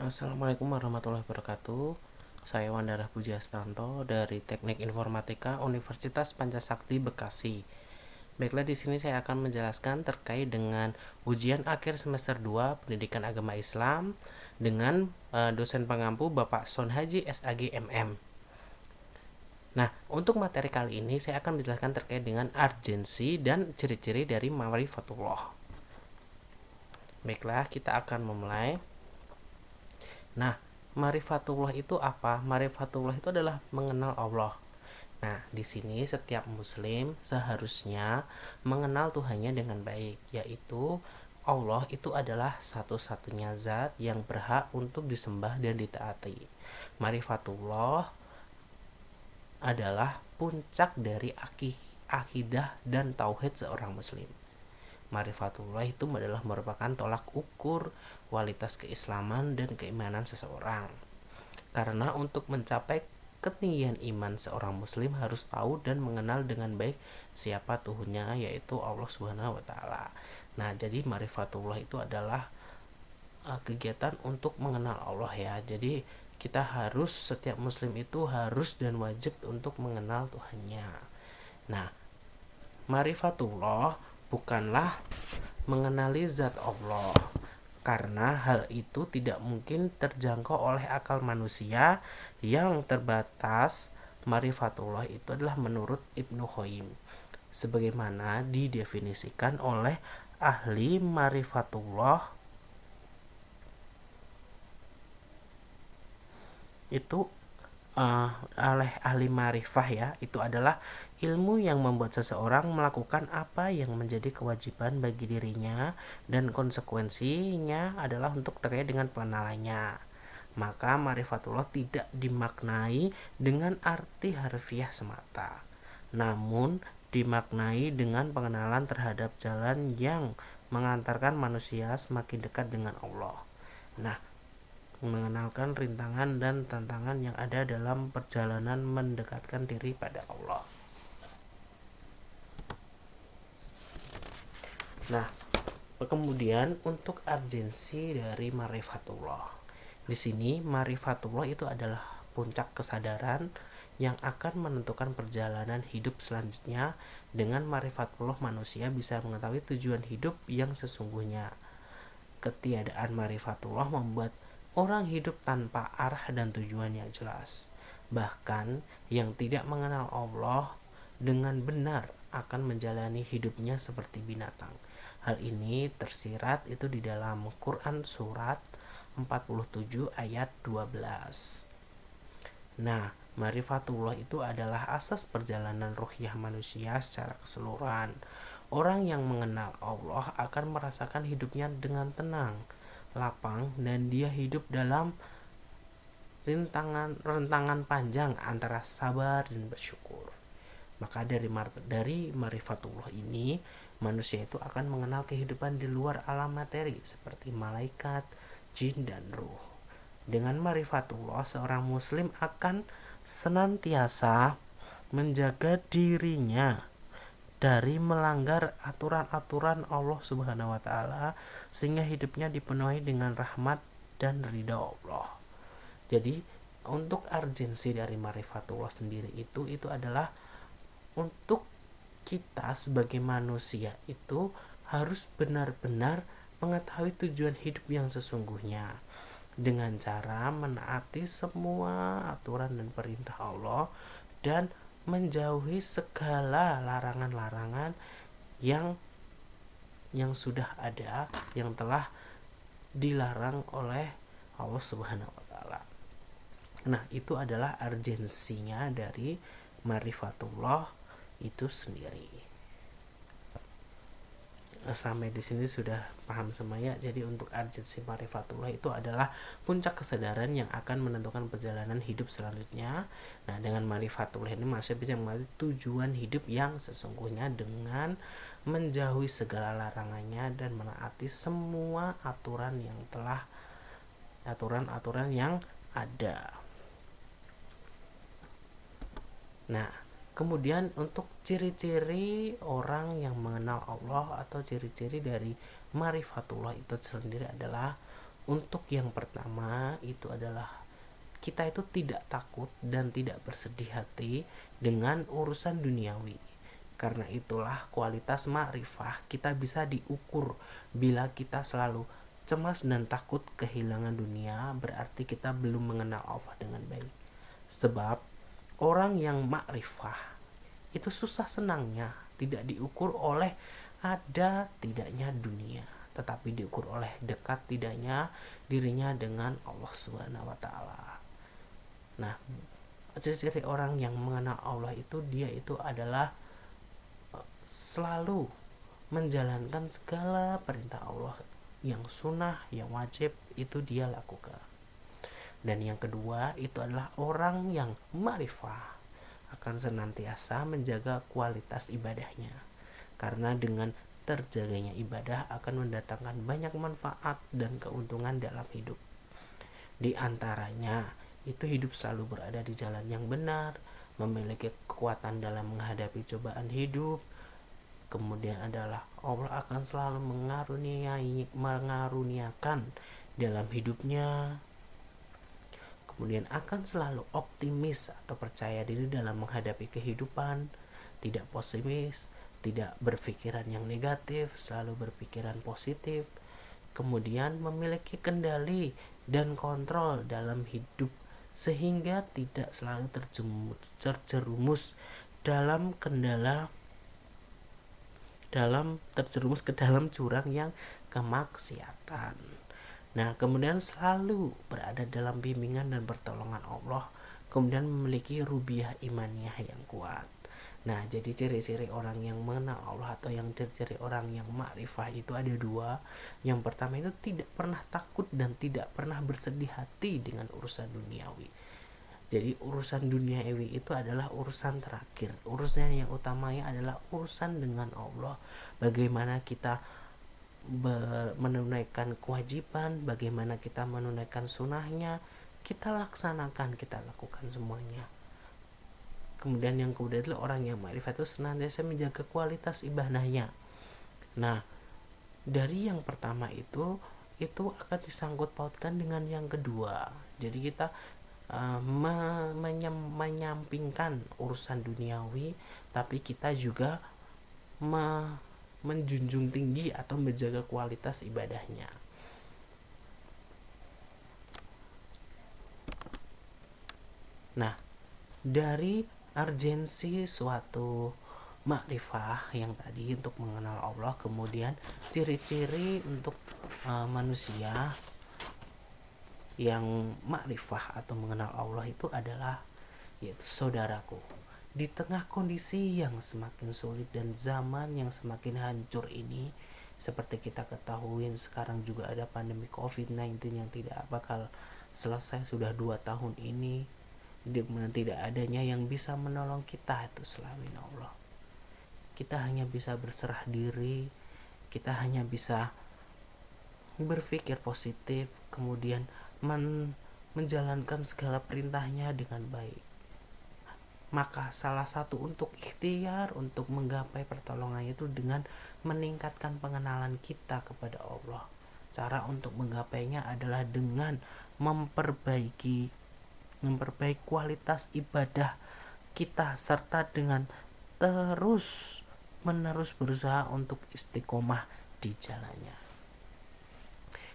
Assalamualaikum warahmatullahi wabarakatuh. Saya Wandara Pujastanto dari Teknik Informatika Universitas Pancasakti Bekasi. Baiklah, di sini saya akan menjelaskan terkait dengan ujian akhir semester 2 Pendidikan Agama Islam dengan dosen pengampu Bapak Son Haji SAG MM. Nah, untuk materi kali ini saya akan menjelaskan terkait dengan urgensi dan ciri-ciri dari Ma'rifatullah. Baiklah, kita akan memulai. Nah, Ma'rifatullah itu apa? Ma'rifatullah itu adalah mengenal Allah. Nah, di sini setiap muslim seharusnya mengenal Tuhannya dengan baik, yaitu Allah itu adalah satu-satunya zat yang berhak untuk disembah dan ditaati. Ma'rifatullah adalah puncak dari akidah dan tauhid seorang muslim. Ma'rifatullah itu adalah merupakan tolak ukur kualitas keislaman dan keimanan seseorang. Karena untuk mencapai ketinggian iman seorang muslim harus tahu dan mengenal dengan baik siapa Tuhannya, yaitu Allah Subhanahu wa taala. Nah, jadi ma'rifatullah itu adalah kegiatan untuk mengenal Allah ya. Jadi setiap muslim itu harus dan wajib untuk mengenal Tuhannya. Nah, ma'rifatullah bukanlah mengenali zat Allah, karena hal itu tidak mungkin terjangkau oleh akal manusia yang terbatas. Ma'rifatullah itu adalah menurut Ibnu Qayyim, sebagaimana didefinisikan oleh ahli ma'rifatullah itu oleh ahli ma'rifah ya, itu adalah ilmu yang membuat seseorang melakukan apa yang menjadi kewajiban bagi dirinya dan konsekuensinya adalah untuk terkait dengan pengenalannya. Maka ma'rifatullah tidak dimaknai dengan arti harfiah semata, namun dimaknai dengan pengenalan terhadap jalan yang mengantarkan manusia semakin dekat dengan Allah. Nah, mengenalkan rintangan dan tantangan yang ada dalam perjalanan mendekatkan diri pada Allah. Nah, kemudian untuk urgensi dari ma'rifatullah. Di sini ma'rifatullah itu adalah puncak kesadaran yang akan menentukan perjalanan hidup selanjutnya. Dengan ma'rifatullah manusia bisa mengetahui tujuan hidup yang sesungguhnya. Ketiadaan ma'rifatullah membuat orang hidup tanpa arah dan tujuan yang jelas. Bahkan yang tidak mengenal Allah dengan benar akan menjalani hidupnya seperti binatang. Hal ini tersirat itu di dalam Quran surat 47 ayat 12. Nah, ma'rifatullah itu adalah asas perjalanan ruhiyah manusia secara keseluruhan. Orang yang mengenal Allah akan merasakan hidupnya dengan tenang, lapang, dan dia hidup dalam rentangan panjang antara sabar dan bersyukur. Maka dari ma'rifatullah ini, manusia itu akan mengenal kehidupan di luar alam materi seperti malaikat, jin, dan ruh. Dengan ma'rifatullah, seorang muslim akan senantiasa menjaga dirinya dari melanggar aturan-aturan Allah Subhanahu wa taala, sehingga hidupnya dipenuhi dengan rahmat dan ridha Allah. Jadi untuk urgensi dari ma'rifatullah sendiri itu adalah untuk kita sebagai manusia itu harus benar-benar mengetahui tujuan hidup yang sesungguhnya dengan cara menaati semua aturan dan perintah Allah dan menjauhi segala larangan-larangan yang sudah ada, yang telah dilarang oleh Allah Subhanahu wa taala. Nah, itu adalah urgensinya dari ma'rifatullah itu sendiri. Sampai di sini sudah paham semuanya. Jadi untuk urgensi ma'rifatullah itu adalah puncak kesadaran yang akan menentukan perjalanan hidup selanjutnya. Nah, dengan ma'rifatullah ini masih bisa mengetahui tujuan hidup yang sesungguhnya dengan menjauhi segala larangannya dan menaati semua aturan yang ada. Nah, kemudian untuk ciri-ciri orang yang mengenal Allah atau ciri-ciri dari ma'rifatullah itu sendiri adalah Untuk yang pertama itu adalah kita itu tidak takut dan tidak bersedih hati dengan urusan duniawi. Karena itulah kualitas ma'rifah kita bisa diukur. Bila kita selalu cemas dan takut kehilangan dunia, berarti kita belum mengenal Allah dengan baik. Sebab orang yang ma'rifah itu susah senangnya tidak diukur oleh ada tidaknya dunia, tetapi diukur oleh dekat tidaknya dirinya dengan Allah Subhanahu wa taala. Nah, ciri-ciri orang yang mengenal Allah itu dia itu adalah selalu menjalankan segala perintah Allah, yang sunnah, yang wajib itu dia lakukan. Dan yang kedua itu adalah orang yang ma'rifah akan senantiasa menjaga kualitas ibadahnya, karena dengan terjaganya ibadah akan mendatangkan banyak manfaat dan keuntungan dalam hidup. Di antaranya itu hidup selalu berada di jalan yang benar, memiliki kekuatan dalam menghadapi cobaan hidup. Kemudian adalah Allah akan selalu mengaruniakan dalam hidupnya. Kemudian akan selalu optimis atau percaya diri dalam menghadapi kehidupan, tidak pesimis, tidak berpikiran yang negatif, selalu berpikiran positif. Kemudian memiliki kendali dan kontrol dalam hidup sehingga tidak selalu terjerumus terjerumus ke dalam jurang yang kemaksiatan. Nah, kemudian selalu berada dalam bimbingan dan pertolongan Allah, kemudian memiliki rubiah imaniyah yang kuat. Nah, jadi ciri-ciri orang yang mengenal Allah atau yang ciri-ciri orang yang ma'rifah itu ada dua. Yang pertama itu tidak pernah takut dan tidak pernah bersedih hati dengan urusan duniawi. Jadi urusan duniawi itu adalah urusan terakhir. Urusan yang utamanya adalah urusan dengan Allah. Bagaimana kita menunaikan kewajiban, bagaimana kita menunaikan sunnahnya, kita laksanakan, kita lakukan semuanya. Kemudian yang kedua adalah orang yang ma'rifah itu senantiasa menjaga kualitas ibadahnya. Nah, dari yang pertama itu akan disangkut pautkan dengan yang kedua. Jadi kita menyampingkan urusan duniawi, tapi kita juga menjunjung tinggi atau menjaga kualitas ibadahnya. Nah, dari urgensi suatu ma'rifah yang tadi untuk mengenal Allah, kemudian ciri-ciri untuk manusia yang ma'rifah atau mengenal Allah itu adalah yaitu saudaraku, di tengah kondisi yang semakin sulit dan zaman yang semakin hancur ini, seperti kita ketahui sekarang juga ada pandemi COVID-19 yang tidak bakal selesai sudah 2 tahun ini, di mana tidak adanya yang bisa menolong kita itu selain Allah. Kita hanya bisa berserah diri, kita hanya bisa berpikir positif, kemudian menjalankan segala perintahnya dengan baik. Maka salah satu untuk ikhtiar untuk menggapai pertolongan itu dengan meningkatkan pengenalan kita kepada Allah. Cara untuk menggapainya adalah dengan memperbaiki kualitas ibadah kita, serta dengan terus menerus berusaha untuk istiqomah di jalannya.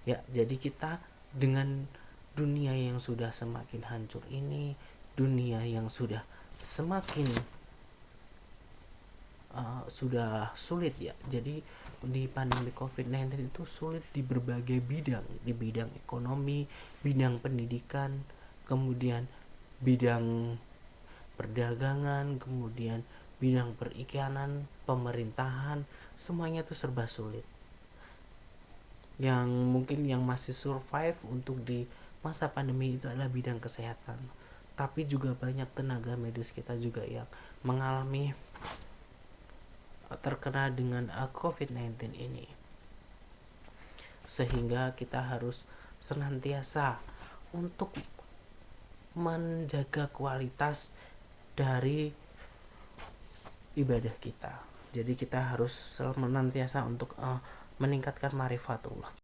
Ya, jadi kita dengan dunia yang sudah semakin hancur ini, dunia yang sudah semakin sudah sulit ya. Jadi di pandemi COVID-19 itu sulit di berbagai bidang, di bidang ekonomi, bidang pendidikan, kemudian bidang perdagangan, kemudian bidang perikanan, pemerintahan, semuanya itu serba sulit. Yang mungkin yang masih survive untuk di masa pandemi itu adalah bidang kesehatan, tapi juga banyak tenaga medis kita juga yang mengalami terkena dengan COVID-19 ini, sehingga kita harus senantiasa untuk menjaga kualitas dari ibadah kita. Jadi kita harus senantiasa untuk meningkatkan ma'rifatullah.